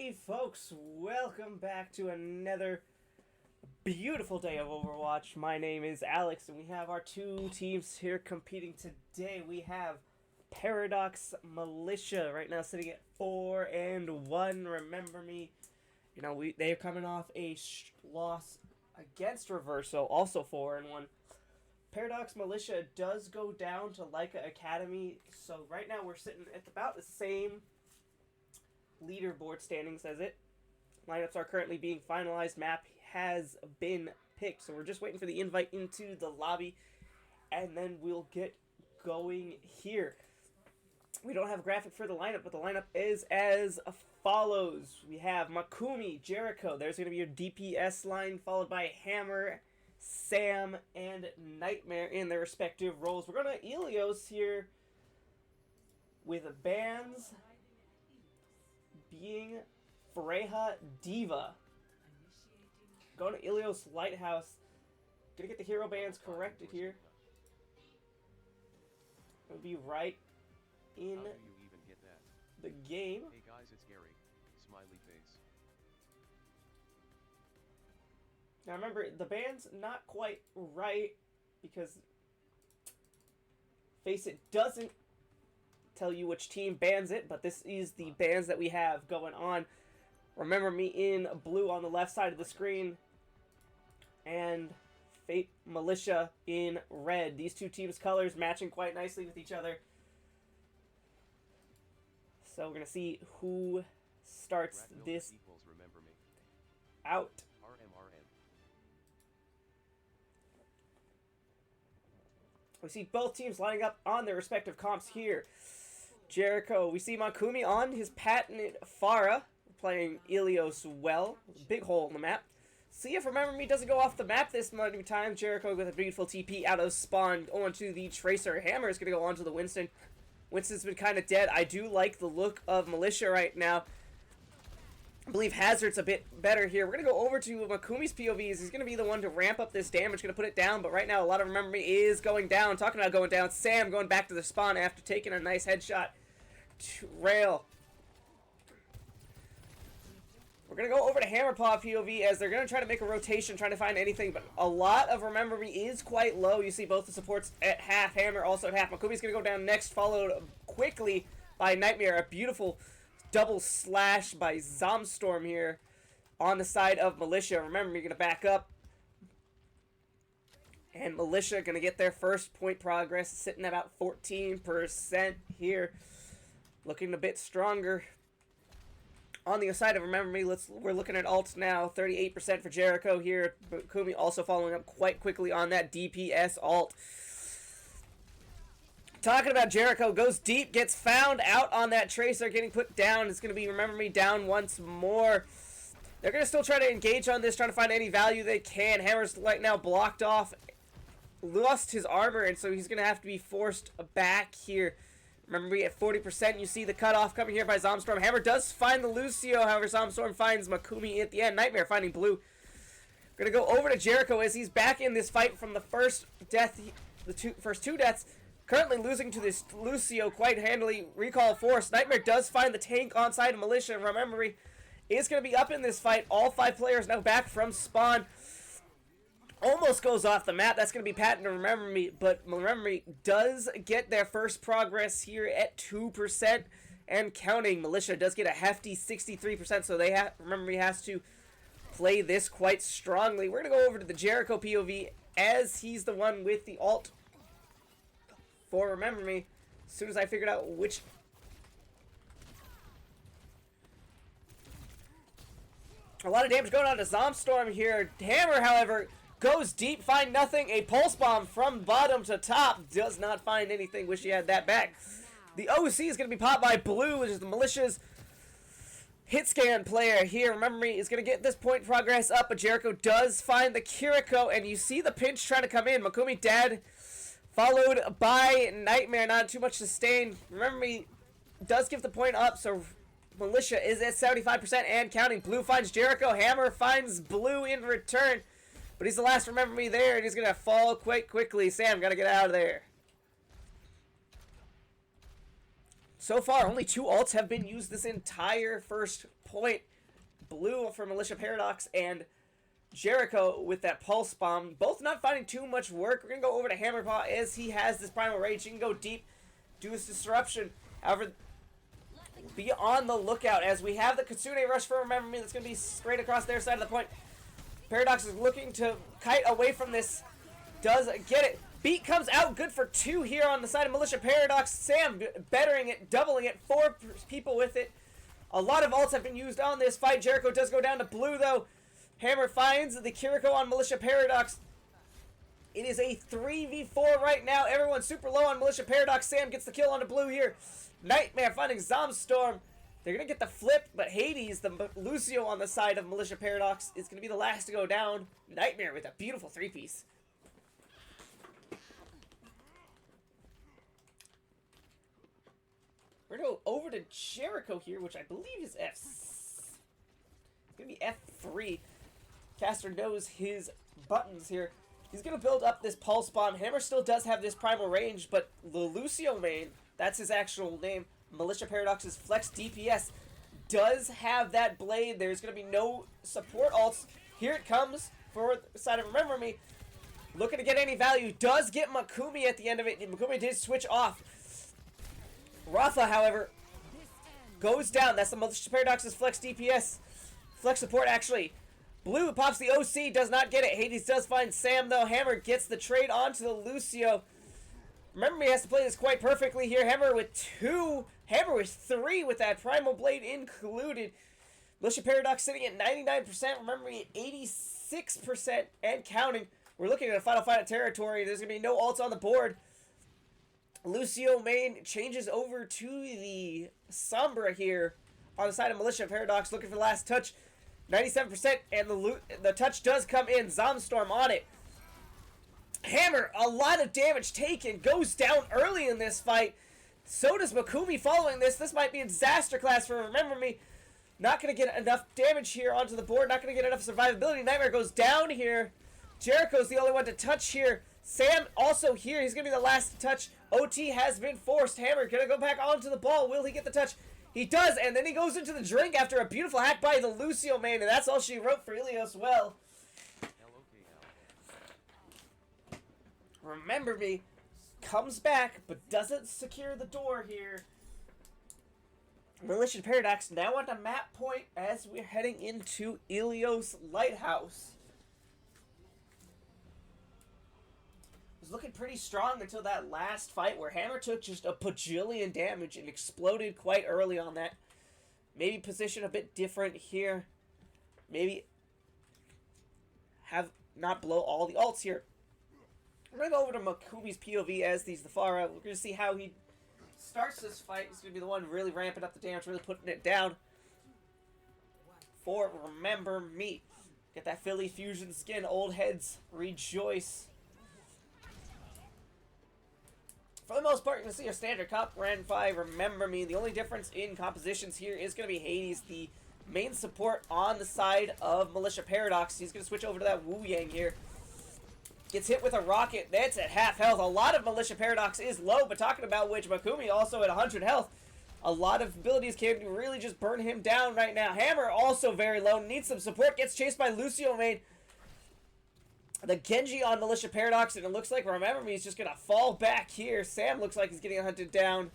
Howdy folks, welcome back to another beautiful day of Overwatch. My name is Alex and we have our two teams here competing today. We have Paradox Militia right now sitting at 4-1. Remember me, they're coming off a loss against Reverso, also 4-1. Paradox Militia does go down to Leica Academy, so right now we're sitting at about the same leaderboard standings as it. Lineups are currently being finalized. Map has been picked, so we're just waiting for the invite into the lobby, and then we'll get going here. We don't have a graphic for the lineup, but the lineup is as follows. We have Makumi, Jericho. There's going to be your DPS line, followed by Hammer, Sam, and Nightmare in their respective roles. We're going to Ilios here with bans being Freya Diva. Going to Ilios Lighthouse. Gonna get the hero bands corrected here. It'll be right in the game. Hey guys, it's Gary. Smiley face. Now remember, the band's not quite right because Faceit doesn't tell you which team bans it, but this is the bans that we have going on. Remember me in blue on the left side of the screen, and Fate Militia in red. These two teams' colors matching quite nicely with each other. So we're gonna see who starts this out. We see both teams lining up on their respective comps here. Jericho, we see Makumi on his patented Pharah, playing Ilios well. Big hole in the map. See if Remember Me doesn't go off the map this many times. Jericho with a beautiful TP out of spawn onto the Tracer. Hammer is going to go onto the Winston. Winston's been kind of dead. I do like the look of Militia right now. I believe Hazard's a bit better here. We're going to go over to Makumi's POVs. He's going to be the one to ramp up this damage, going to put it down, but right now a lot of Remember Me is going down. Talking about going down, Sam going back to the spawn after taking a nice headshot to Rail. We're going to go over to Hammerpaw POV as they're going to try to make a rotation, trying to find anything, but a lot of Remember Me is quite low. You see both the supports at half, Hammer also at half. Makumi's going to go down next, followed quickly by Nightmare. A beautiful double slash by Zomstorm here on the side of Militia. Remember Me going to back up. And Militia going to get their first point progress, sitting at about 14% here. Looking a bit stronger. On the side of Remember Me, we're looking at ults now. 38% for Jericho here. Makumi also following up quite quickly on that DPS ult. Talking about Jericho, goes deep, gets found out on that Tracer, getting put down. It's going to be Remember Me down once more. They're going to still try to engage on this, trying to find any value they can. Hammer's right now blocked off, lost his armor, and so he's going to have to be forced back here. Remember Me at 40%. You see the cutoff coming here by Zomstorm. Hammer does find the Lucio, however, Zomstorm finds Makumi at the end. Nightmare finding Blue. Going to go over to Jericho as he's back in this fight from the first death, first two deaths. Currently losing to this Lucio quite handily. Recall of Force. Nightmare does find the tank on side of Militia. Remember Me is going to be up in this fight. All 5 players now back from spawn. Almost goes off the map. That's going to be patent to Remember Me, but Remember Me does get their first progress here at 2% and counting. Militia does get a hefty 63%, so Remember Me has to play this quite strongly. We're going to go over to the Jericho POV as he's the one with the ult for Remember Me. As soon as I figured out which... A lot of damage going on to Zomstorm here. Hammer, however, goes deep, find nothing. A pulse bomb from bottom to top. Does not find anything. Wish he had that back. The OC is going to be popped by Blue, which is the Militia's hit scan player here. Remember Me is going to get this point progress up, but Jericho does find the Kiriko, and you see the pinch trying to come in. Makumi dead, followed by Nightmare. Not too much sustained. Remember Me does give the point up, so Militia is at 75% and counting. Blue finds Jericho. Hammer finds Blue in return. But he's the last Remember Me there, and he's going to fall quite quickly. Sam, got to get out of there. So far, only 2 ults have been used this entire first point. Blue for Militia Paradox and Jericho with that Pulse Bomb. Both not finding too much work. We're going to go over to Hammerpaw as he has this Primal Rage. He can go deep, do his Disruption. However, be on the lookout as we have the Kitsune Rush for Remember Me. That's going to be straight across their side of the point. Paradox is looking to kite away from this. Does get it. Beat comes out good for 2 here on the side of Militia Paradox. Sam bettering it, doubling it, 4 people with it. A lot of ults have been used on this fight. Jericho does go down to blue though. Hammer finds the Kiriko on Militia Paradox. It is a 3v4 right now. Everyone's super low on Militia Paradox. Sam gets the kill on the blue here. Nightmare finding Zomstorm. They're going to get the flip, but Hades, the Lucio on the side of Militia Paradox, is going to be the last to go down. Nightmare with a beautiful 3-piece. We're going to go over to Jericho here, which I believe is It's going to be F3. Caster knows his buttons here. He's going to build up this Pulse Bomb. Hammer still does have this Primal Range, but the Lucio main, that's his actual name, Militia Paradox's Flex DPS, does have that blade. There's going to be no support ults. Here it comes for the side of Remember Me. Looking to get any value. Does get Makumi at the end of it. Makumi did switch off. Rafa, however, goes down. That's the Militia Paradox's Flex DPS. Flex support, actually. Blue pops the OC, does not get it. Hades does find Sam, though. Hammer gets the trade onto the Lucio. Remember Me has to play this quite perfectly here. Hammer with 2. Hammer with 3 with that Primal Blade included. Militia Paradox sitting at 99%. Remember Me at 86% and counting. We're looking at a final fight territory. There's going to be no ults on the board. Lucio main changes over to the Sombra here on the side of Militia Paradox, looking for the last touch. 97%, and the touch does come in. Zomstorm on it. Hammer, a lot of damage taken, goes down early in this fight. So does Makumi following this. This might be a disaster class for Remember Me. Not going to get enough damage here onto the board. Not going to get enough survivability. Nightmare goes down here. Jericho's the only one to touch here. Sam also here. He's going to be the last to touch. OT has been forced. Hammer going to go back onto the ball. Will he get the touch? He does, and then he goes into the drink after a beautiful hack by the Lucio main, and that's all she wrote for Ilios well. Remember Me comes back, but doesn't secure the door here. Militia Paradox now on the map point as we're heading into Ilios Lighthouse. Was looking pretty strong until that last fight where Hammer took just a bajillion damage and exploded quite early on that. Maybe position a bit different here. Maybe have not blow all the ults here. I'm going to go over to Makumi's POV as he's the far out. We're going to see how he starts this fight. He's going to be the one really ramping up the damage, really putting it down for Remember Me. Get that Philly Fusion skin. Old heads rejoice. For the most part, you're going to see a standard comp ran by Remember Me. The only difference in compositions here is going to be Hades, the main support on the side of Militia Paradox. He's going to switch over to that Wu Yang here. Gets hit with a rocket. That's at half health. A lot of Militia Paradox is low, but talking about which, Makumi also at 100 health. A lot of abilities can really just burn him down right now. Hammer also very low. Needs some support. Gets chased by Lucio main. The Genji on Militia Paradox, and it looks like Remember Me is just going to fall back here. Sam looks like he's getting hunted down.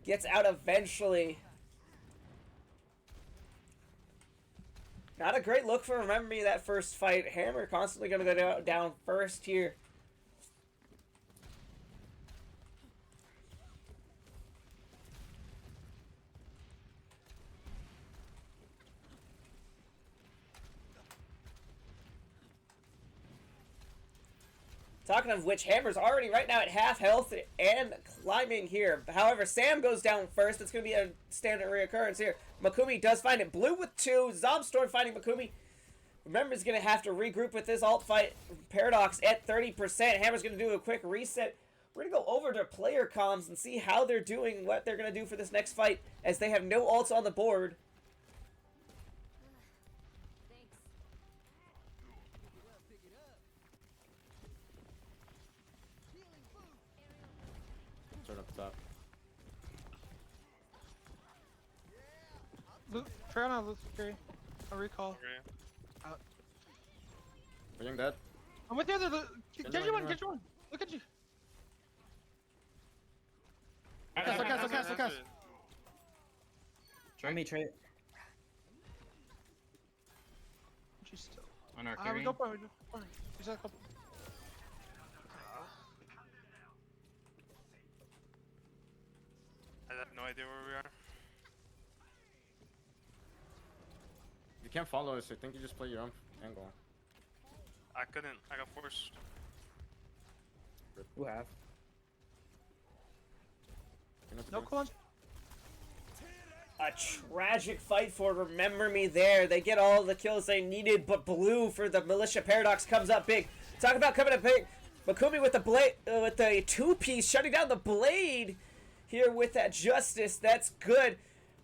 Gets out eventually. Not a great look for Remember Me that first fight. Hammer constantly going to go down first here. Talking of which, Hammer's already right now at half health and climbing here. However, Sam goes down first. It's going to be a standard reoccurrence here. Makumi does find it. Blue with 2. Zomstorm finding Makumi. Remember, he's going to have to regroup with this alt fight. Paradox at 30%. Hammer's going to do a quick reset. We're going to go over to player comms and see how they're doing, what they're going to do for this next fight, as they have no ults on the board. Start up top. Try not to lose scary. I recall. Okay. Being dead. I'm with the other. Get you one. Look at you. Cast. Join me, Trey. She's still. On our We carry. go for She's a couple. I have no idea where we are. You can't follow us. I think you just play your own angle. I couldn't. I got forced. Who have? You know what to No do? coolant. A tragic fight for Remember Me there. They get all the kills they needed, but Blue for the Militia Paradox comes up big. Talk about coming up big. Makumi with the blade, with the two-piece, shutting down the blade here with that Justice. That's good.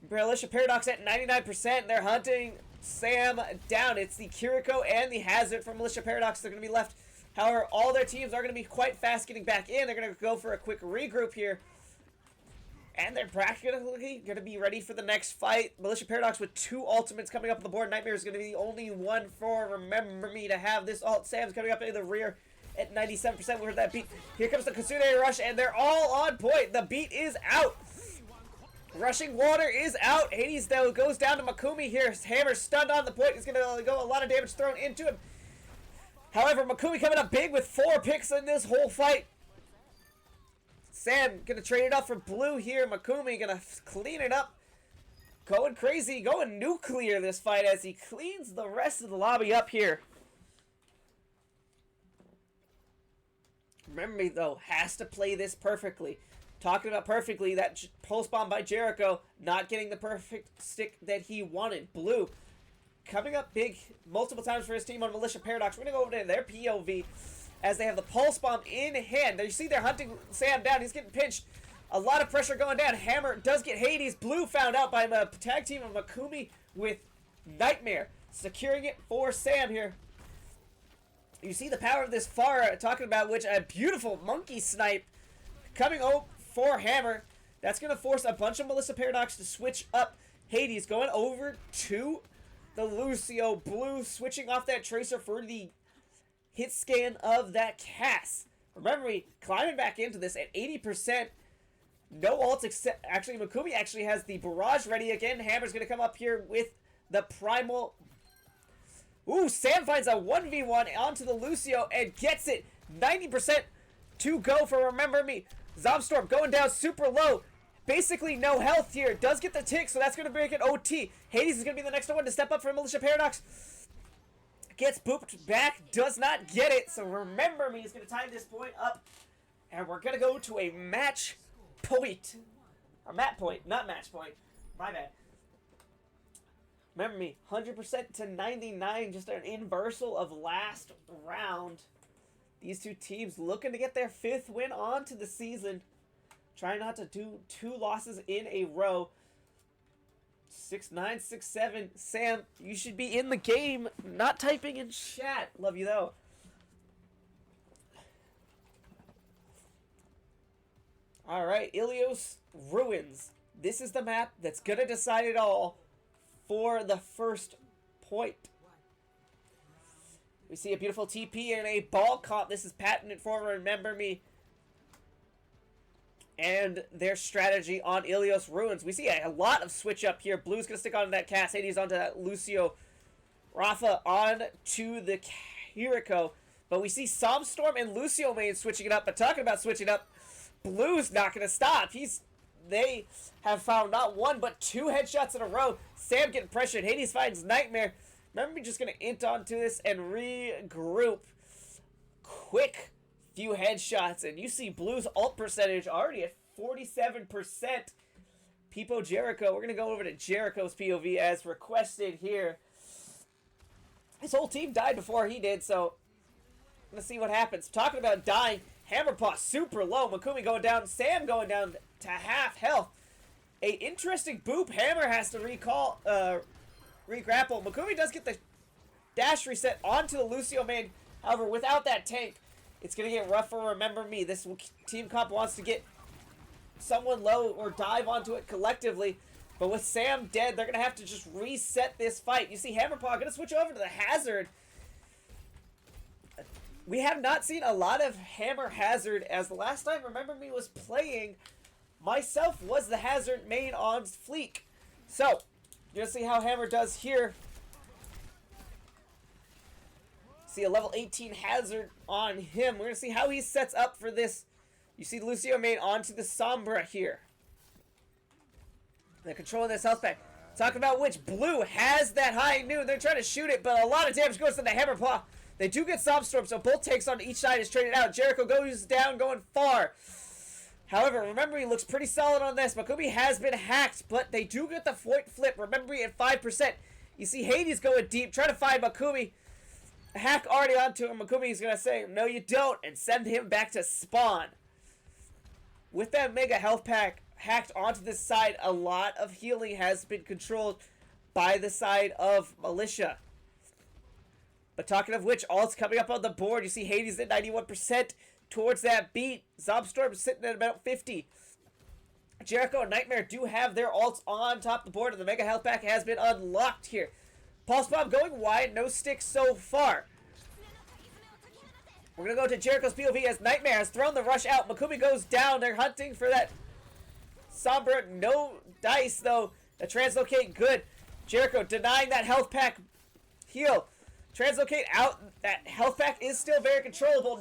Militia Paradox at 99%. They're hunting Sam down. It's the Kiriko and the Hazard from Militia Paradox. They're going to be left. However, all their teams are going to be quite fast getting back in. They're going to go for a quick regroup here. And they're practically going to be ready for the next fight. Militia Paradox with 2 ultimates coming up on the board. Nightmare is going to be the only one for Remember Me to have this ult. Sam's coming up in the rear at 97%. We heard that beat. Here comes the Kitsune Rush, and they're all on point. The beat is out. Rushing Water is out. Hades, though, goes down to Makumi here. Hammer stunned on the point. He's going to go a lot of damage thrown into him. However, Makumi coming up big with 4 picks in this whole fight. Sam gonna trade it up for Blue here. Makumi gonna clean it up. Going crazy, going nuclear this fight as he cleans the rest of the lobby up here. Remember Me, though, has to play this perfectly. Talking about perfectly, that pulse bomb by Jericho, not getting the perfect stick that he wanted. Blue coming up big multiple times for his team on Militia Paradox. We're gonna go over to their POV. As they have the pulse bomb in hand. There you see they're hunting Sam down. He's getting pinched. A lot of pressure going down. Hammer does get Hades. Blue found out by the tag team of Makumi with Nightmare. Securing it for Sam here. You see the power of this Pharah talking about which a beautiful monkey snipe coming over for Hammer. That's going to force a bunch of Militia Paradox to switch up. Hades going over to the Lucio. Blue switching off that Tracer for the hit scan of that Cass. Remember me climbing back into this at 80%. No ult except actually Makumi actually has the barrage ready again. Hammer's gonna come up here with the primal. Ooh, Sam finds a 1v1 onto the Lucio and gets it. 90% to go for Remember Me. Zomstorm going down super low. Basically no health here. Does get the tick, so that's gonna break it OT. Hades is gonna be the next one to step up for Militia Paradox. Gets booped back, does not get it, so Remember Me is going to tie this point up, and we're going to go to a match point. Or mat point, not match point. My bad. Remember Me, 100% to 99, just an inversal of last round. These two teams looking to get their 5th win onto the season. Trying not to do 2 losses in a row. 6-9, 6-7. Sam, you should be in the game, not typing in chat. Love you, though. Alright, Ilios Ruins. This is the map that's going to decide it all for the first point. We see a beautiful TP and a ball comp. This is patented for Remember Me. And their strategy on Ilios Ruins. We see a lot of switch up here. Blue's going to stick on that Cass. Hades onto that Lucio. Rafa on to the Kiriko. But we see Somstorm and Lucio main switching it up. But talking about switching up, Blue's not going to stop. They have found not 1 but 2 headshots in a row. Sam getting pressured. Hades finds Nightmare. Remember, we're just going to int onto this and regroup. Quick few headshots, and you see Blue's ult percentage already at 47%. Peepo Jericho, we're going to go over to Jericho's POV as requested here. His whole team died before he did, so let's see what happens. Talking about dying, Hammerpaw super low, Makumi going down, Sam going down to half health. A interesting boop. Hammer has to regrapple. Makumi does get the dash reset onto the Lucio main, however, without that tank, it's going to get rough for Remember Me. This team comp wants to get someone low or dive onto it collectively. But with Sam dead, they're going to have to just reset this fight. You see Hammerpaw going to switch over to the Hazard. We have not seen a lot of Hammer Hazard, as the last time Remember Me was playing, myself was the Hazard main on Fleek. So, you're going to see how Hammer does here. See a level 18 Hazard on him. We're going to see how he sets up for this. You see Lucio main onto the Sombra here. They're controlling this health pack. Talking about which, Blue has that high noon. They're trying to shoot it, but a lot of damage goes to the Hammerpaw. They do get Sobstorm, so both takes on each side is traded out. Jericho goes down, going far. However, Remember he looks pretty solid on this. Makumi has been hacked, but they do get the point flip. Remember at 5%. You see Hades going deep, trying to find Makumi. A hack already onto him. Makumi is going to say, no you don't, and send him back to spawn. With that mega health pack hacked onto this side, a lot of healing has been controlled by the side of Militia. But talking of which, ults coming up on the board. You see Hades at 91% towards that beat. Zobstorm sitting at about 50. Jericho and Nightmare do have their ults on top of the board, and the mega health pack has been unlocked here. Pulse Bomb going wide, no sticks so far. We're going to go to Jericho's POV as Nightmare has thrown the rush out. Makumi goes down. They're hunting for that Sombra. No dice, though. The translocate good. Jericho denying that health pack heal. Translocate out. That health pack is still very controllable.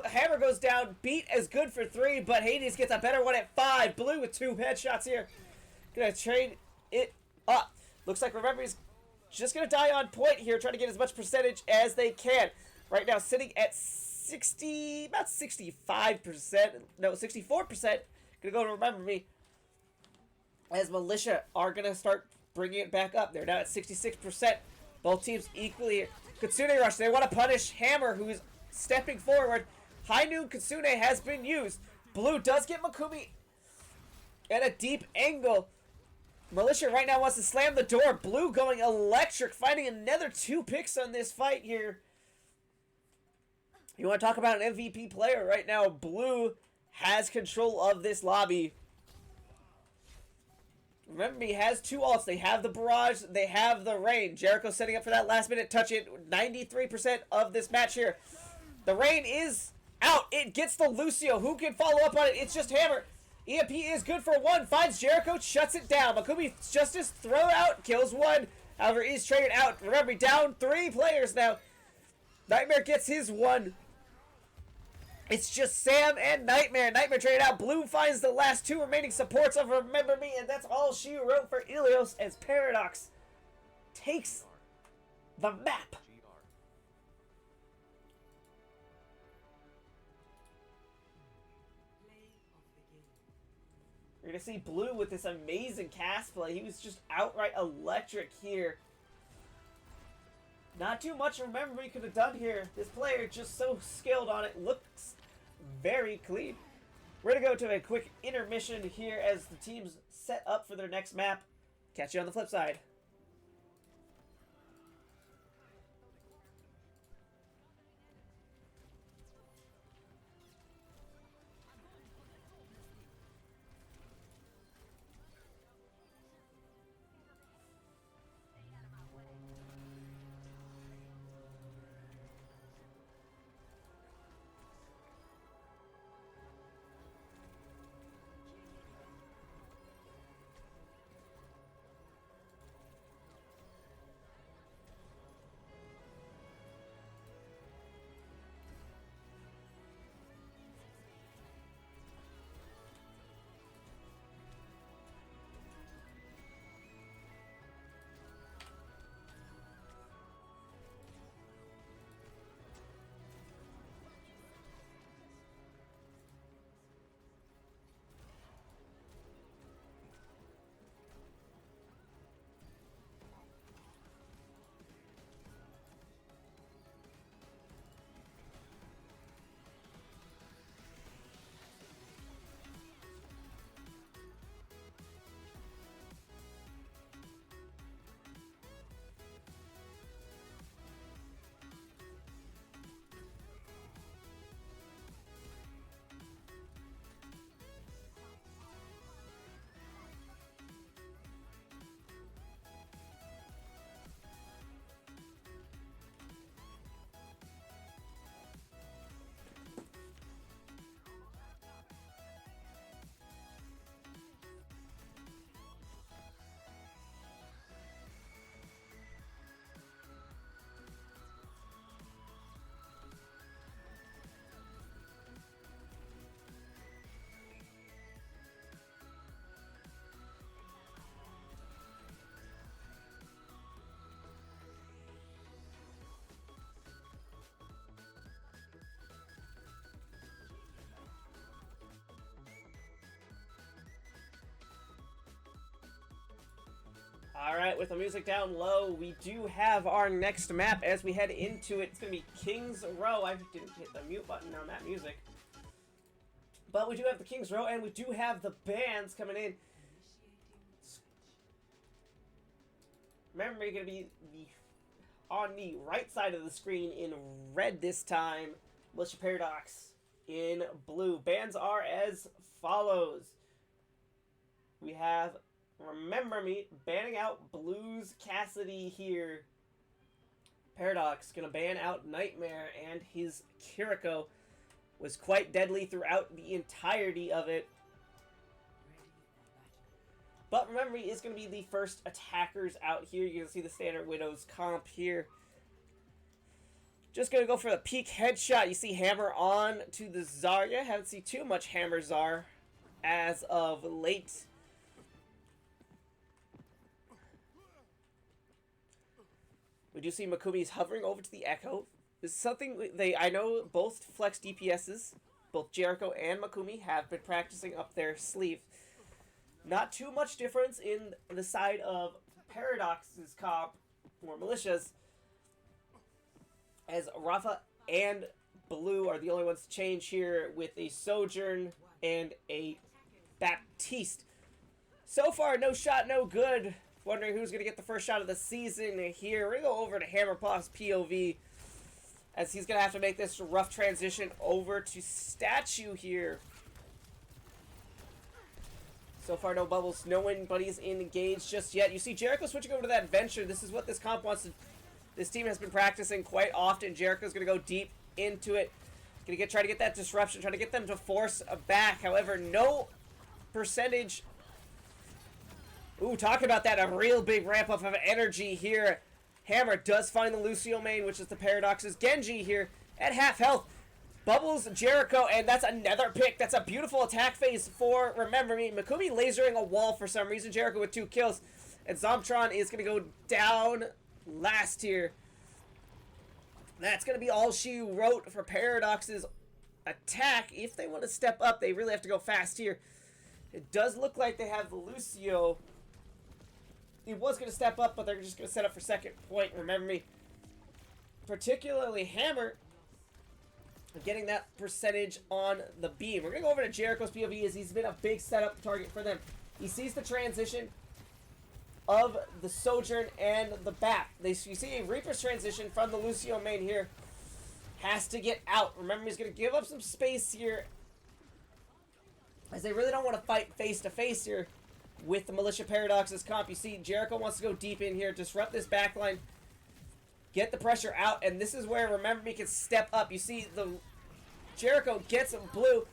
Hammer goes down. Beat is good for 3, but Hades gets a better one at 5. Blue with 2 headshots here. Gonna trade it up. Looks like Remember he's just gonna die on point here, trying to get as much percentage as they can. Right now, sitting at about 65%. No, 64%. Gonna go to Remember Me. As Militia are gonna start bringing it back up. They're now at 66%. Both teams equally. Kitsune Rush, they want to punish Hammer, who is stepping forward. High Noon Kitsune has been used. Blue does get Makumi at a deep angle. Militia right now wants to slam the door. Blue going electric, finding another 2 picks on this fight here. You want to talk about an MVP player right now? Blue has control of this lobby. Remember, he has 2 ults. They have the Barrage. They have the Rain. Jericho setting up for that last minute touch. It 93% of this match here. The Rain is out. It gets the Lucio. Who can follow up on it? It's just Hammer. EMP is good for 1. Finds Jericho. Shuts it down. Makumi Justice throw out. Kills 1. However, is traded out. Remember, down 3 players now. Nightmare gets his 1. It's just Sam and Nightmare. Nightmare traded out. Blue finds the last 2 remaining supports of Remember Me, and that's all she wrote for Ilios as Paradox takes the map. You're going to see Blue with this amazing cast play. He was just outright electric here. Not too much Remember Me could have done here. This player just so skilled on it. Looks very clean. We're going to go to a quick intermission here as the teams set up for their next map. Catch you on the flip side. Alright, with the music down low, we do have our next map as we head into it. It's going to be King's Row. I didn't hit the mute button on that music. But we do have the King's Row, and we do have the bands coming in. Remember, you're going to be on the right side of the screen in red this time. Militia Paradox in blue. Bands are as follows. We have Remember Me banning out Blues Cassidy here. Paradox gonna ban out Nightmare, and his Kiriko was quite deadly throughout the entirety of it. But Remember Me is gonna be the first attackers out here. You're gonna see the standard Widow's comp here. Just gonna go for the peak headshot. You see Hammer on to the Zarya. Haven't seen too much Hammer Zar as of late. We do see Makumi's hovering over to the Echo. This is something I know both flex DPSs, both Jericho and Makumi, have been practicing up their sleeve. Not too much difference in the side of Paradox's comp, or Militia's, as Rafa and Blue are the only ones to change here with a Sojourn and a Baptiste. So far, no shot, no good. Wondering who's going to get the first shot of the season here. We're going to go over to Hammerpaw's POV, as he's going to have to make this rough transition over to Statue here. So far, no bubbles. No anybody's engaged just yet. You see Jericho switching over to that Venture. This is what this comp wants to... This team has been practicing quite often. Jericho's going to go deep into it. Going to try to get that disruption. Try to get them to force back. However, no percentage... Ooh, talking about that, a real big ramp-up of energy here. Hammer does find the Lucio main, which is the Paradox's Genji here at half health. Bubbles Jericho, and that's another pick. That's a beautiful attack phase for Remember Me. Makumi lasering a wall for some reason. Jericho with 2 kills. And Zomtron is going to go down last here. That's going to be all she wrote for Paradox's attack. If they want to step up, they really have to go fast here. It does look like they have the Lucio. He was going to step up, but they're just going to set up for second point. Remember Me. Particularly Hammer getting that percentage on the beam. We're going to go over to Jericho's POV, as he's been a big setup target for them. He sees the transition of the Sojourn and the Bat. You see a Reaper's transition from the Lucio main here. Has to get out. Remember, he's going to give up some space here, as they really don't want to fight face-to-face here with the Militia Paradox's comp. You see Jericho wants to go deep in here, disrupt this backline, get the pressure out, and this is where Remember Me can step up. You see the Jericho gets Blue.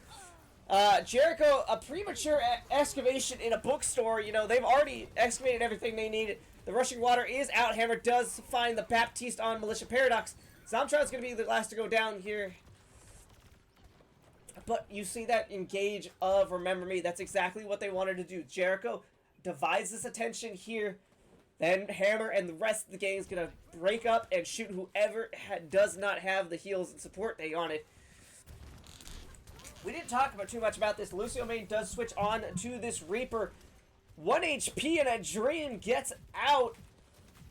Jericho, a premature excavation in a bookstore. You know, they've already excavated everything they needed. The rushing water is out. Hammer does find the Baptiste on Militia Paradox. Zomtron's going to be the last to go down here. But you see that engage of Remember Me. That's exactly what they wanted to do. Jericho divides this attention here. Then Hammer and the rest of the gang is going to break up and shoot whoever does not have the heals and support they wanted. We didn't talk about too much about this. Lucio main does switch on to this Reaper. 1 HP and a Dream gets out.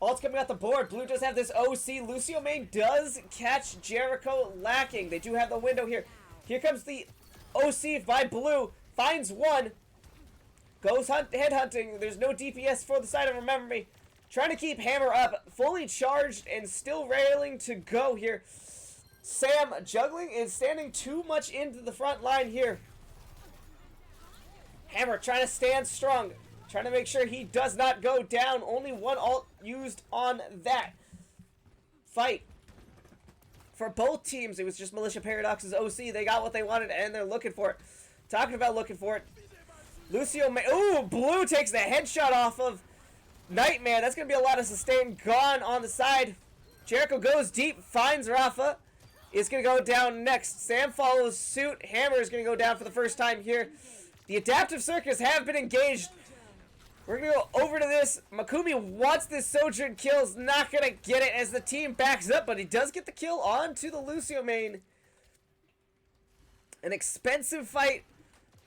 Ult's coming out the board. Blue does have this OC. Lucio main does catch Jericho lacking. They do have the window here. Here comes the OC by Blue. Finds one. Goes headhunting. There's no DPS for the side of Remember Me. Trying to keep Hammer up. Fully charged and still railing to go here. Sam juggling and standing too much into the front line here. Hammer trying to stand strong. Trying to make sure he does not go down. Only one ult used on that fight. For both teams, it was just Militia Paradox's OC. They got what they wanted, and they're looking for it. Talking about looking for it. Lucio May. Ooh, Blue takes the headshot off of Nightmare. That's going to be a lot of sustain gone on the side. Jericho goes deep, finds Rafa. Is going to go down next. Sam follows suit. Hammer is going to go down for the first time here. The Adaptive Circus have been engaged. We're going to go over to this. Makumi wants this Sojourn kill. Is not going to get it as the team backs up, but he does get the kill onto the Lucio main. An expensive fight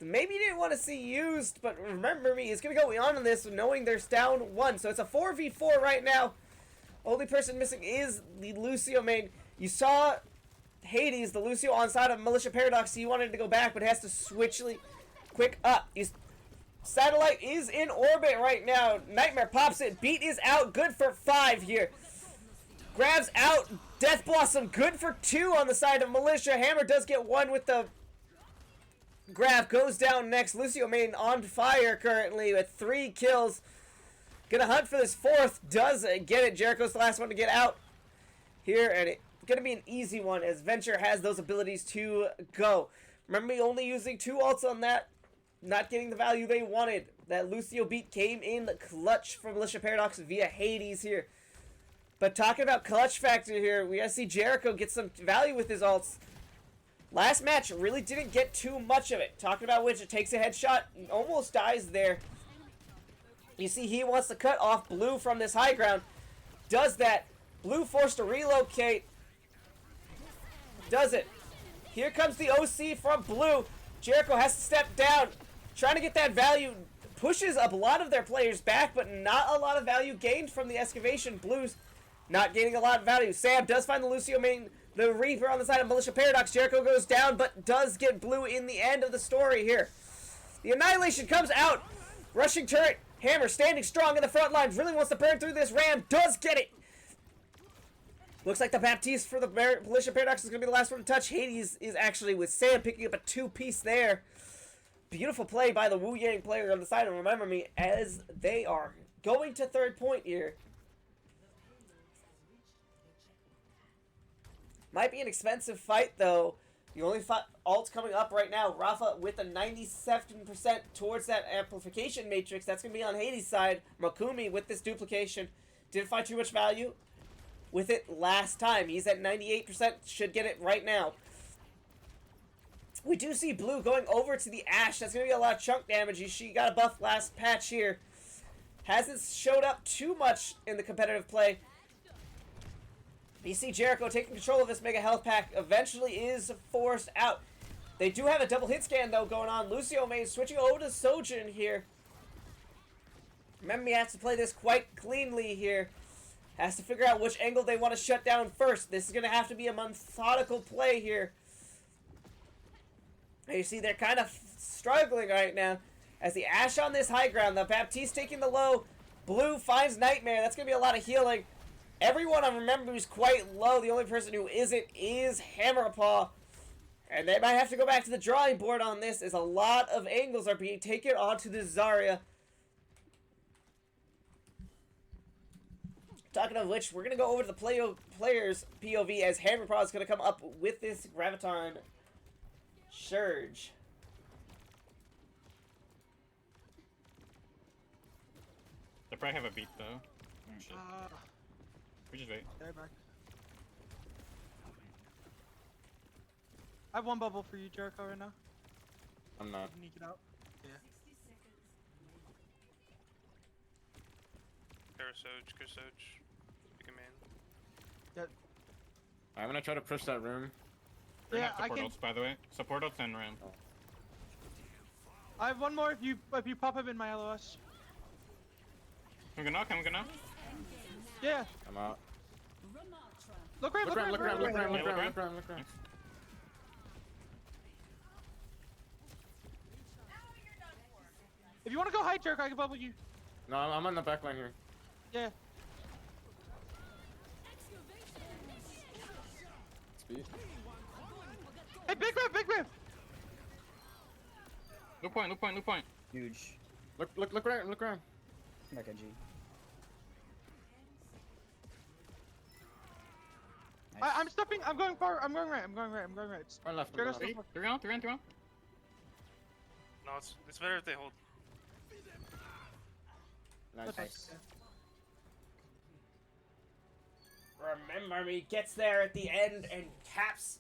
maybe you didn't want to see used, but remember me, is going to go on this knowing there's down 1. So it's a 4v4 right now. Only person missing is the Lucio main. You saw Hades, the Lucio on side of Militia Paradox. He wanted to go back, but has to switch quick up. Satellite is in orbit right now. Nightmare pops it. Beat is out. Good for 5 here. Grabs out. Death Blossom. Good for 2 on the side of Militia. Hammer does get 1 with the grab. Goes down next. Lucio main on fire currently with 3 kills. Gonna hunt for this 4th. Does get it. Jericho's the last one to get out here. And it's gonna be an easy one as Venture has those abilities to go. Remember me only using 2 ults on that. Not getting the value they wanted. That Lucio beat came in clutch from Militia Paradox via Hades here. But talking about clutch factor here, we gotta see Jericho get some value with his ults. Last match really didn't get too much of it. Talking about which, it takes a headshot and almost dies there. You see he wants to cut off Blue from this high ground. Does that. Blue forced to relocate. Does it. Here comes the OC from Blue. Jericho has to step down. Trying to get that value. Pushes a lot of their players back, but not a lot of value gained from the excavation. Blues not gaining a lot of value. Sam does find the Lucio main, the Reaper on the side of Militia Paradox. Jericho goes down, but does get Blue in the end of the story here. The Annihilation comes out. Rushing turret. Hammer standing strong in the front lines. Really wants to burn through this ram. Does get it. Looks like the Baptiste for the Militia Paradox is going to be the last one to touch. Hades is actually with Sam picking up a 2-piece there. Beautiful play by the Wu Yang player on the side of Remember Me as they are going to 3rd point here. Might be an expensive fight though. The only ult coming up right now, Rafa with a 97% towards that amplification matrix. That's going to be on Hades' side. Makumi with this duplication. Didn't find too much value with it last time. He's at 98%. Should get it right now. We do see Blue going over to the Ash. That's going to be a lot of chunk damage. She got a buff last patch here. Hasn't showed up too much in the competitive play. You see Jericho taking control of this Mega Health Pack. Eventually is forced out. They do have a double hit scan, though, going on. Lucio main switching over to Sojin here. Remember, he has to play this quite cleanly here. Has to figure out which angle they want to shut down first. This is going to have to be a methodical play here. And you see they're kind of struggling right now. As the Ash on this high ground, the Baptiste taking the low. Blue finds Nightmare. That's going to be a lot of healing. Everyone I remember is quite low. The only person who isn't is Hammerpaw. And they might have to go back to the drawing board on this, as a lot of angles are being taken onto the Zarya. Talking of which, we're going to go over to the players' POV as Hammerpaw is going to come up with this Graviton Surge. They probably have a beat though. Shit. We just wait. They're back. I have 1 bubble for you, Jericho, right now. I'm not. You need to get out. Yeah. Kersoj. Pick a man. I'm gonna try to push that room. We're Yeah, not I support can. ults, by the way. Support ults and ram. I have 1 more if you pop up in my LOS. I'm gonna knock. Yeah. I'm out. Look right. Look around, look around, look around, look around, look around, look around. If you want to go high, Jericho, I can bubble you. No, I'm on the back line here. Yeah. Speed. Hey, big whip. No point. Huge. Look around, look around. Back at G. Nice. I'm stepping. I'm going far. I'm going right. Run left. Jericho, Run step left. far. They're on. No, it's better if they hold. Nice. Nice. Remember Me gets there at the end and caps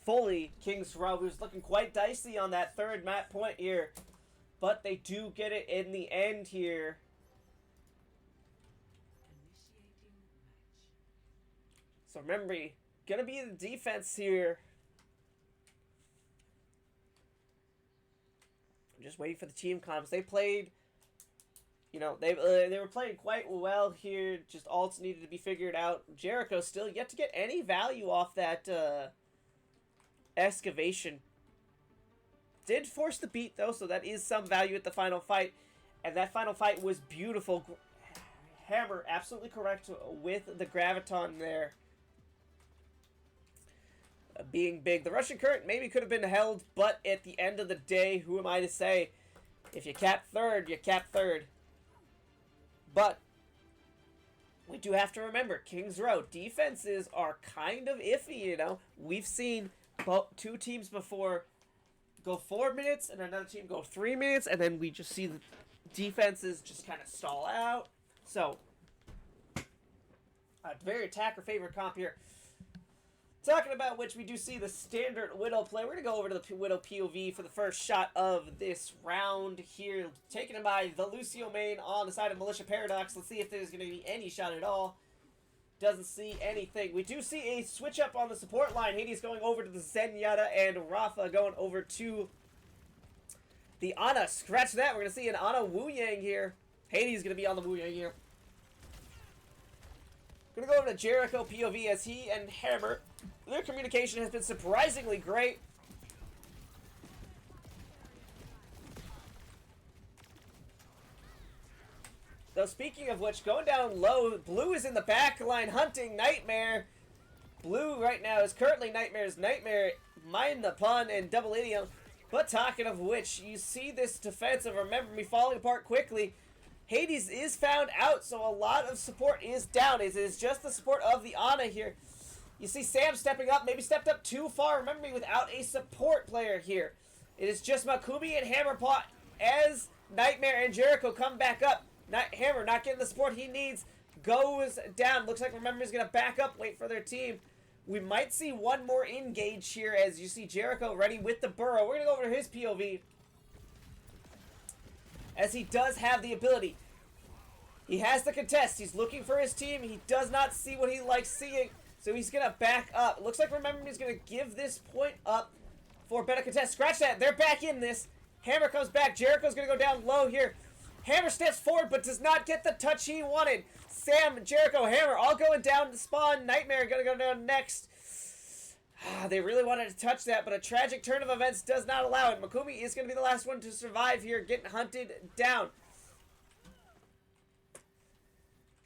fully King's Row, who's looking quite dicey on that 3rd map point here. But they do get it in the end here. So remember, gonna be the defense here. just waiting for the team comps. They played, you know, they were playing quite well here. Just ults needed to be figured out. Jericho still yet to get any value off that excavation. Did force the beat though, so that is some value at the final fight. And that final fight was beautiful. Hammer, absolutely correct with the graviton there. Being big. The Russian current maybe could have been held, but at the end of the day, who am I to say? If you cap third, you cap third. But we do have to remember, Kings Row defenses are kind of iffy, you know. We've seen two teams before go 4 minutes and another team go 3 minutes, and then we just see the defenses just kind of stall out. So, a very attacker-favored comp here. Talking about which, we do see the standard Widow play. We're going to go over to the Widow POV for the first shot of this round here. Taken by the Lucio main on the side of Militia Paradox. Let's see if there's going to be any shot at all. Doesn't see anything. We do see a switch up on the support line. Hades going over to the Zenyatta and Rafa going over to the Ana. Scratch that. We're going to see an Ana Wu Yang here. Hades going to be on the Wu Yang here. Going to go over to Jericho POV as he and Hammer, their communication has been surprisingly great. Though speaking of which, going down low, Blue is in the back line hunting Nightmare. Blue right now is currently Nightmare's Nightmare, mind the pun, and double idiom. But talking of which, you see this defense of Remember Me falling apart quickly. Hades is found out, so a lot of support is down. It is just the support of the Ana here. You see Sam stepping up, maybe stepped up too far. Remember Me without a support player here. It is just Makumi and Hammerpot as Nightmare and Jericho come back up. Hammer not getting the support he needs, goes down. Looks like Remember Me's going to back up, wait for their team. We might see one more engage here as you see Jericho ready with the burrow. We're going to go over to his POV, as he does have the ability. He has the contest. He's looking for his team. He does not see what he likes seeing, so he's going to back up. It looks like Remember Me is going to give this point up for better contest. Scratch that. They're back in this. Hammer comes back. Jericho's going to go down low here. Hammer steps forward but does not get the touch he wanted. Sam, Jericho, Hammer all going down to spawn. Nightmare going to go down next. They really wanted to touch that, but a tragic turn of events does not allow it. Makumi is going to be the last one to survive here, getting hunted down.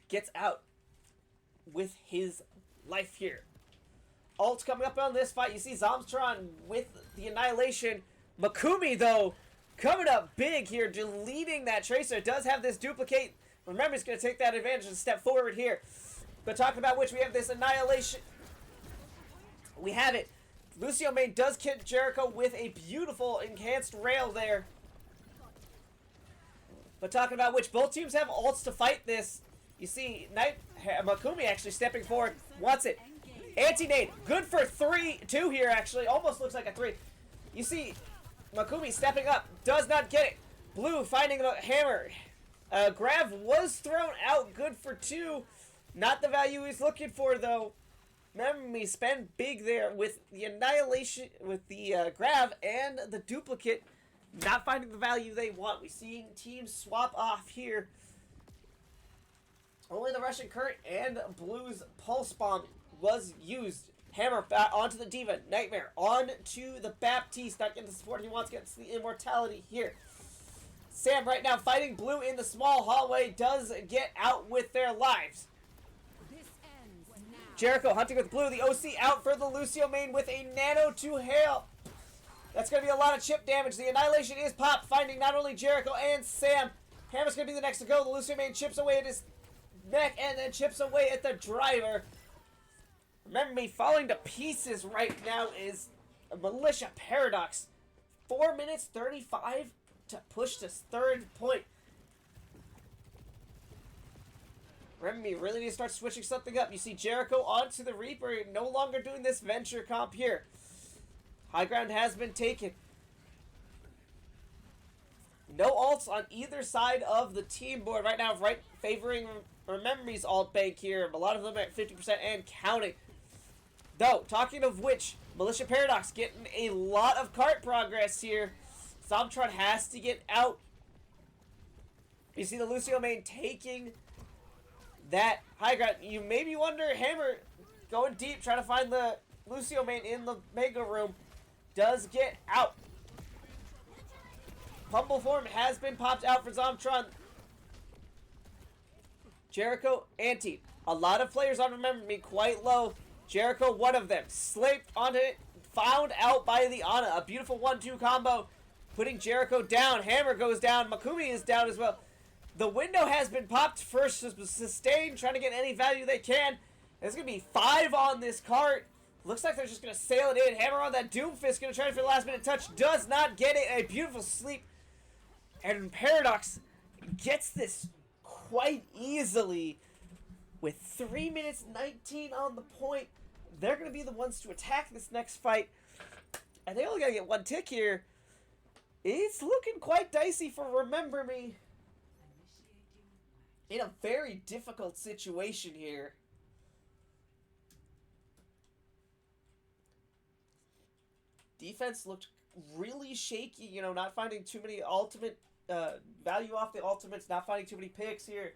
Gets out with his life here. Ult coming up on this fight. You see Zomstron with the Annihilation. Makumi, though, coming up big here, deleting that Tracer. Does have this duplicate. Remember, he's going to take that advantage and step forward here. But talking about which, we have this Annihilation. We have it. Lucio main does hit Jericho with a beautiful enhanced rail there. But talking about which, both teams have ults to fight this. You see Makumi actually stepping forward, wants it. Anti-nade, good for 2 here actually, almost looks like a 3. You see Makumi stepping up, does not get it. Blue finding the Hammer. Grav was thrown out, good for 2. Not the value he's looking for though. Remember Me spend big there with the Annihilation, with the Grav and the duplicate. Not finding the value they want. We've seen teams swap off here. Only the Russian Current and Blue's Pulse Bomb was used. Hammer onto the Diva. Nightmare onto the Baptiste. Not getting the support he wants. Gets the Immortality here. Sam right now fighting Blue in the small hallway. Does get out with their lives. Jericho hunting with Blue. The OC out for the Lucio main with a Nano to Hail. That's going to be a lot of chip damage. The Annihilation is popped. Finding not only Jericho and Sam. Hammer's going to be the next to go. The Lucio main chips away at his neck and then chips away at the driver. Remember Me falling to pieces right now is a Militia Paradox. 4 minutes 35 to push this third point. Remember Me really need to start switching something up. You see Jericho onto the Reaper, no longer doing this venture comp here. High ground has been taken. No ults on either side of the team board right now, right favoring Remember Me's alt bank here. A lot of them at 50% and counting. Though, talking of which, Militia Paradox getting a lot of cart progress here. Zomtron has to get out. You see the Lucio main taking that high ground. You maybe wonder, Hammer going deep, trying to find the Lucio main in the Mega Room. Does get out. Humble form has been popped out for Zomtron. Jericho, anti. A lot of players on Remember Me quite low. Jericho, one of them. Slipped onto it. Found out by the Ana. A beautiful 1-2 combo. Putting Jericho down. Hammer goes down. Makumi is down as well. The window has been popped. First sustain. Trying to get any value they can. There's going to be 5 on this cart. Looks like they're just going to sail it in. Hammer on that Doomfist. Going to try for the last minute touch. Does not get it. A beautiful sleep. And Paradox gets this quite easily. With 3 minutes 19 on the point. They're going to be the ones to attack this next fight. And they only got to get 1 tick here. It's looking quite dicey for Remember Me. In a very difficult situation here. Defense looked really shaky, you know, not finding too many ultimate value off the ultimates, not finding too many picks here.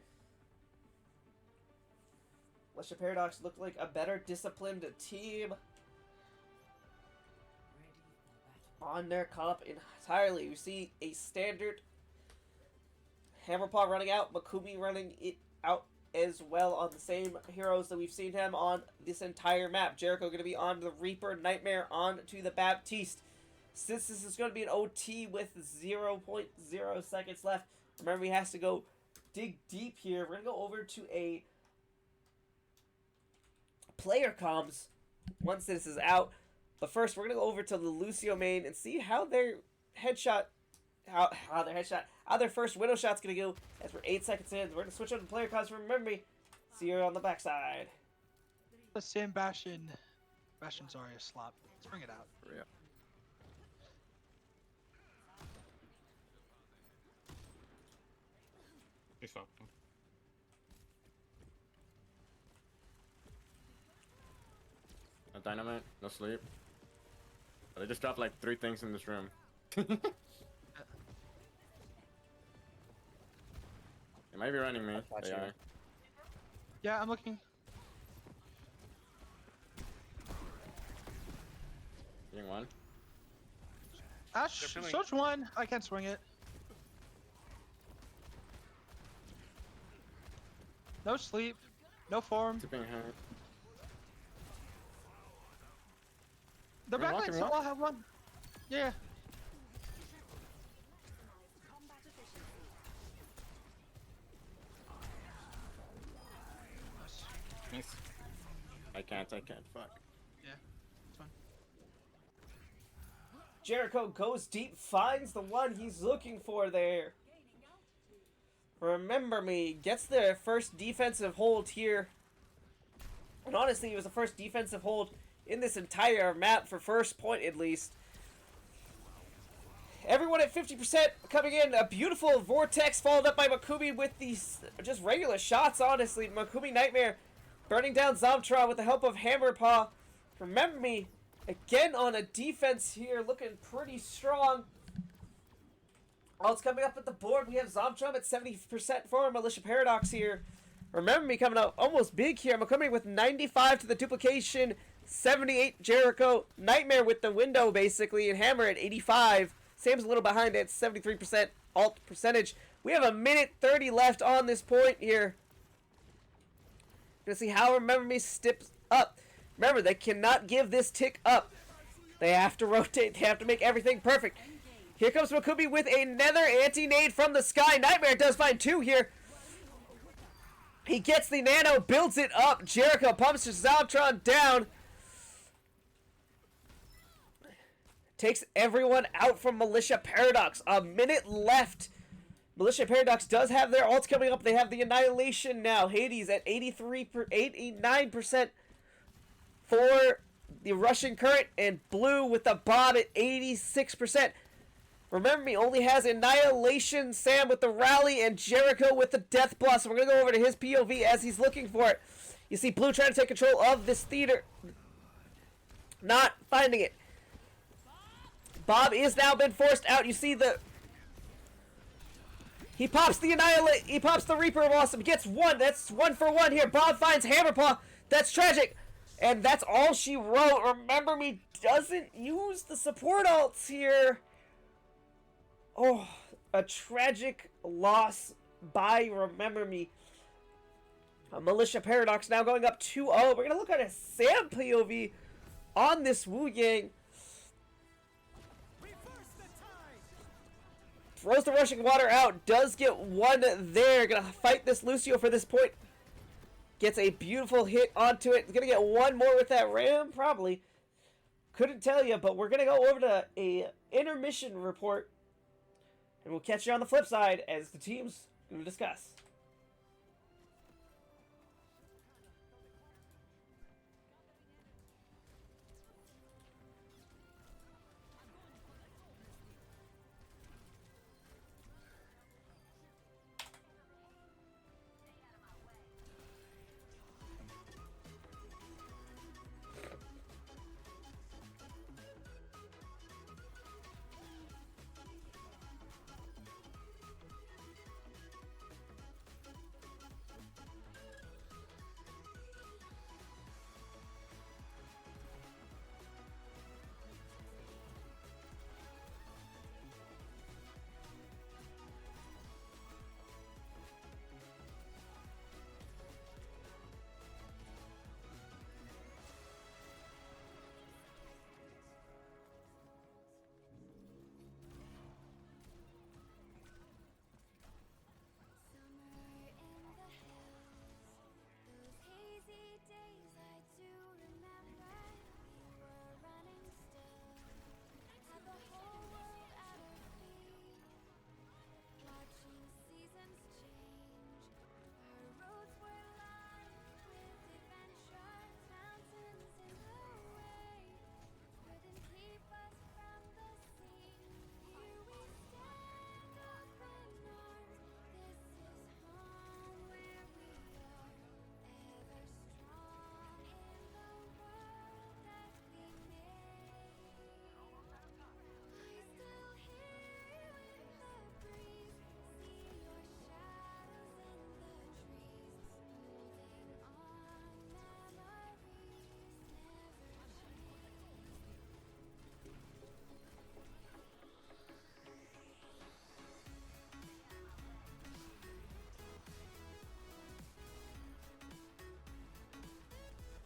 Militia Paradox looked like a better disciplined team. On their cup entirely. You see a standard Hammerpaw running out, Makumi running it out as well on the same heroes that we've seen him on this entire map. Jericho going to be on the Reaper, Nightmare on to the Baptiste. Since this is going to be an OT with 0.0 seconds left, remember he has to go dig deep here. We're going to go over to a player comms once this is out. But first, we're going to go over to the Lucio main and see how their headshot, how their first Widow shot's going to go as we're 8 seconds in. We're going to switch over to player comms from Remember Me. See you on the backside. The same Bastion. Bastion's already a slop. Let's bring it out. Yeah. He's fucked. No dynamite, no sleep. They just dropped like 3 things in this room. They might be running me. Watch They you. are. Yeah, I'm looking. Getting 1. Ash, They're feeling- search 1. I can't swing it. No sleep. No form. Tipping hurt. The Can we walk backline him still up? all have 1. Yeah. Nice. I can't, fuck. Yeah. It's fine. Jericho goes deep, finds the one he's looking for there. Remember Me gets their first defensive hold here. And honestly, it was the first defensive hold in this entire map for first point at least. Everyone at 50% coming in. A beautiful Vortex followed up by Makumi with these just regular shots, honestly. Makumi Nightmare burning down Zomtron with the help of Hammerpaw. Remember Me again on a defense here, looking pretty strong. Ult's coming up at the board. We have Zomtron at 70% for Militia Paradox here. Remember Me coming out almost big here. Makumi with 95 to the duplication. 78 Jericho. Nightmare with the window basically. And Hammer at 85. Sam's a little behind at 73% alt percentage. We have a minute 30 left on this point here. Gonna see how Remember Me steps up. Remember, they cannot give this tick up. They have to rotate. They have to make everything perfect. Here comes Makumi with another anti-nade from the sky. Nightmare does find 2 here. He gets the nano, builds it up. Jericho pumps Zomtron down. Takes everyone out from Militia Paradox. A minute left. Militia Paradox does have their ults coming up. They have the Annihilation now. Hades at 89% for the Russian Current. And Blue with the Bob at 86%. Remember Me only has Annihilation, Sam with the Rally, and Jericho with the Death Blast. So we're going to go over to his POV as he's looking for it. You see Blue trying to take control of this theater. Not finding it. Bob is now been forced out. You see the... He pops the Annihilate. He pops the Reaper of Awesome. Gets one. That's 1 for 1 here. Bob finds Hammerpaw. That's tragic. And that's all she wrote. Remember Me doesn't use the support alts here. Oh, a tragic loss by Remember Me. Militia Paradox now going up 2-0. We're going to look at a Sam POV on this Wu Yang. Throws the rushing water out. Does get one there. Gonna fight this Lucio for this point. Gets a beautiful hit onto it. Gonna get one more with that ram, probably. Couldn't tell you, but we're gonna go over to a intermission report. And we'll catch you on the flip side as the teams will discuss.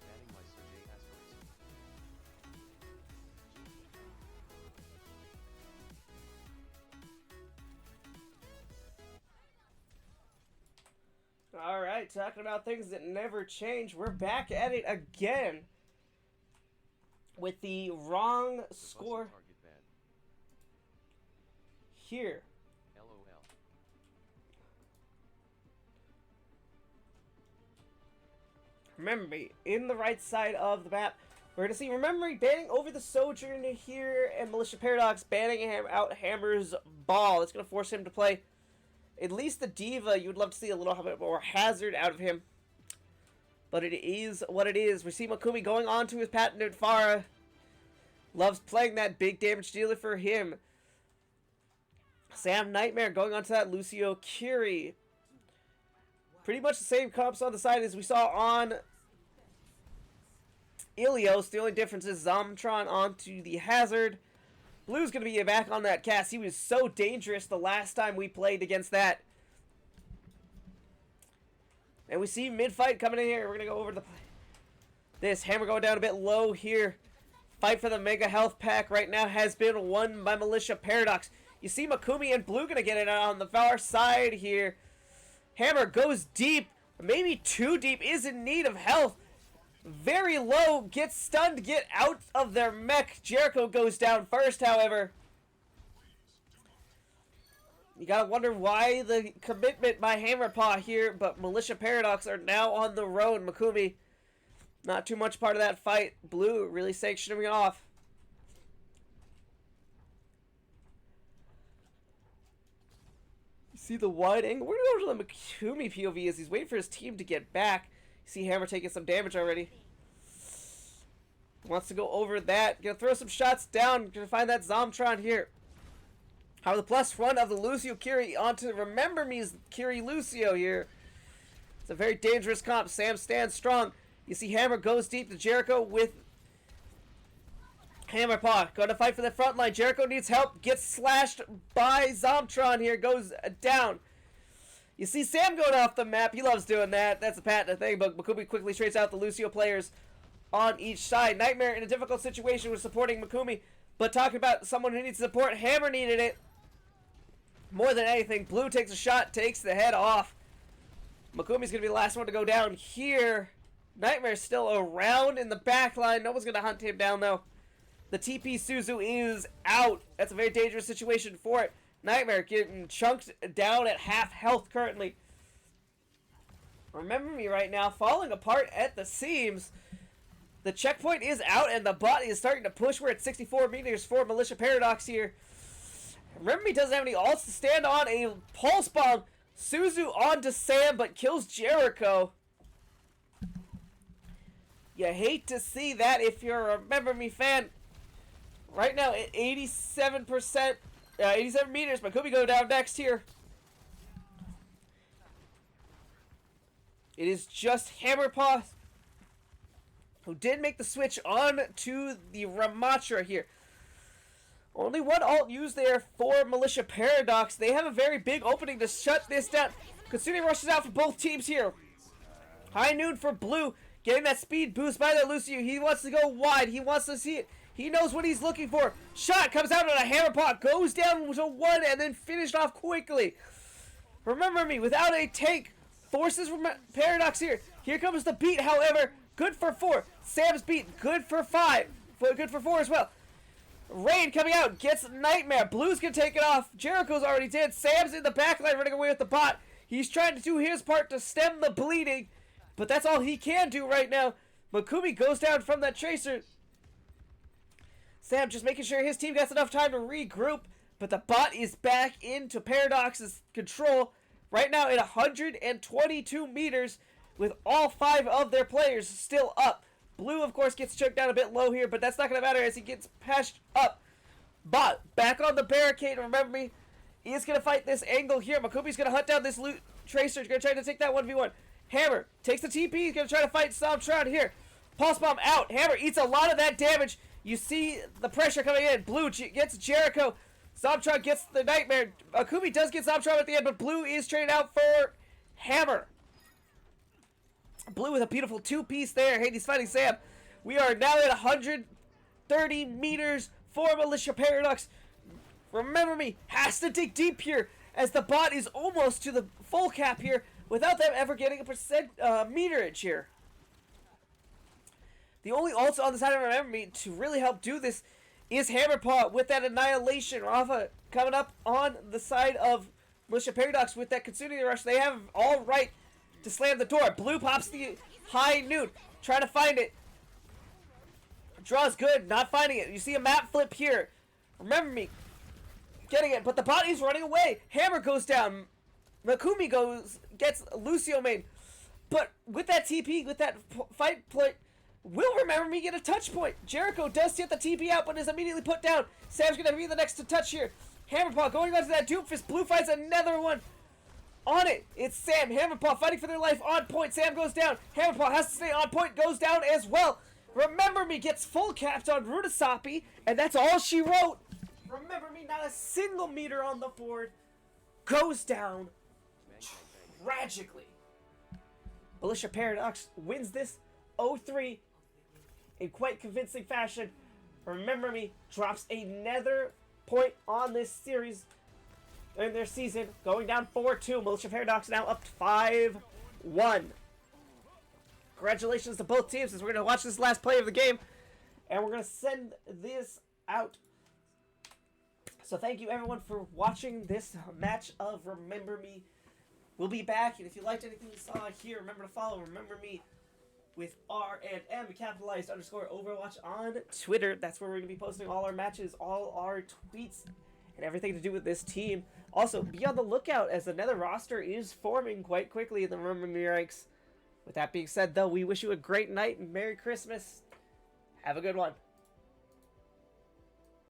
Adding my Sergey Asperger's. Alright, talking about things that never change. We're back at it again. With the wrong score Target ban. here. LOL. Remember Me, in the right side of the map. We're going to see Remember Me banning over the Sojourner here, and Militia Paradox banning him out Hammer's Ball. It's going to force him to play at least the Diva. You would love to see a little bit more hazard out of him. But it is what it is. We see Makumi going on to his patented Pharah. Loves playing that big damage dealer for him. Sam Nightmare going on to that Lucio Curie. Pretty much the same comps on the side as we saw on Ilios. The only difference is Zomtron onto the Hazard. Blue's going to be back on that cast. He was so dangerous the last time we played against that. And we see mid-fight coming in here. We're going to go over to this. Hammer going down a bit low here. Fight for the Mega Health Pack right now has been won by Militia Paradox. You see Makumi and Blue going to get it on the far side here. Hammer goes deep. Maybe too deep. Is in need of health. Very low. Gets stunned. Get out of their mech. Jericho goes down first, however. You gotta wonder why the commitment by Hammerpaw here, but Militia Paradox are now on the road. Makumi, not too much part of that fight. Blue really sanctioning off. You see the wide angle? We're gonna go to the Makumi POV as he's waiting for his team to get back. You see Hammer taking some damage already. Wants to go over that. Gonna throw some shots down. Gonna find that Zomtron here. How the +1 of the Lucio Kiri onto Remember Me's Kiri Lucio here. It's a very dangerous comp. Sam stands strong. You see Hammer goes deep to Jericho with Hammer Paw. Going to fight for the front line. Jericho needs help. Gets slashed by Zomtron here. Goes down. You see Sam going off the map. He loves doing that. That's a patent thing. But Makumi quickly trades out the Lucio players on each side. Nightmare in a difficult situation with supporting Makumi. But talking about someone who needs support, Hammer needed it more than anything. Blue takes a shot, takes the head off. Makumi's going to be the last one to go down here. Nightmare's still around in the back line. No one's going to hunt him down, though. The TP Suzu is out. That's a very dangerous situation for it. Nightmare getting chunked down at half health currently. Remember Me right now falling apart at the seams. The checkpoint is out and the bot is starting to push. We're at 64 meters for Militia Paradox here. Remember Me doesn't have any ults to stand on. A pulse bomb. Suzu onto Sam but kills Jericho. You hate to see that if you're a Remember Me fan. Right now at 87%. 87 meters. Makumi go down next here. It is just Hammerpaw who did make the switch on to the Ramatra here. Only one ult used there for Militia Paradox. They have a very big opening to shut this down. Katsune rushes out for both teams here. High noon for Blue. Getting that speed boost by the Lucio. He wants to go wide. He wants to see it. He knows what he's looking for. Shot comes out on a hammer pot. Goes down to 1 and then finished off quickly. Remember Me without a tank. Forces Paradox here. Here comes the beat, however. Good for 4. Sam's beat. Good for 5. Good for 4 as well. Rain coming out. Gets Nightmare. Blue's going to take it off. Jericho's already dead. Sam's in the backline running away with the bot. He's trying to do his part to stem the bleeding. But that's all he can do right now. Makumi goes down from that Tracer. Sam just making sure his team gets enough time to regroup. But the bot is back into Paradox's control. Right now at 122 meters with all 5 of their players still up. Blue, of course, gets choked down a bit low here, but that's not going to matter as he gets patched up. Bot back on the barricade. Remember Me is going to fight this angle here. Makumi's going to hunt down this loot Tracer. He's going to try to take that 1v1. Hammer takes the TP. He's going to try to fight Zomtron here. Pulse Bomb out. Hammer eats a lot of that damage. You see the pressure coming in. Blue gets Jericho. Zomtron gets the Nightmare. Akumi does get Zomtron at the end, but Blue is traded out for Hammer. Blue with a beautiful 2-piece there. Hades fighting Sam. We are now at 130 meters for Militia Paradox. Remember Me has to dig deep here as the bot is almost to the full cap here without them ever getting a meterage here. The only ults on the side of Remember Me to really help do this is Hammerpaw with that Annihilation. Rafa coming up on the side of Militia Paradox with that Consuming Rush. They have all right to slam the door. Blue pops the high noon. Trying to find it. Draws good. Not finding it. You see a map flip here. Remember Me getting it. But the bot is running away. Hammer goes down. Makumi gets Lucio main. But with that TP, with that fight play, will Remember Me get a touch point? Jericho does get the TP out, but is immediately put down. Sam's going to be the next to touch here. Hammerpaw going on to that Doomfist. Blue finds another one. On it. It's Sam. Hammerpaw fighting for their life on point. Sam goes down. Hammerpaw has to stay on point. Goes down as well. Remember Me gets full capped on Rudasapi, and that's all she wrote. Remember Me, not a single meter on the board. Goes down tragically. Militia Paradox wins this 0-3 in quite convincing fashion. Remember Me drops another point on this series in their season, going down 4-2. Militia Paradox now up 5-1. Congratulations to both teams as we're going to watch this last play of the game, and we're going to send this out. So thank you everyone for watching this match of Remember Me. We'll be back, and if you liked anything you saw here, remember to follow Remember Me with R&M capitalized _ Overwatch on Twitter. That's where we're going to be posting all our matches, all our tweets, and everything to do with this team. Also, be on the lookout as another roster is forming quite quickly in the Remember Me ranks. With that being said, though, we wish you a great night and Merry Christmas. Have a good one.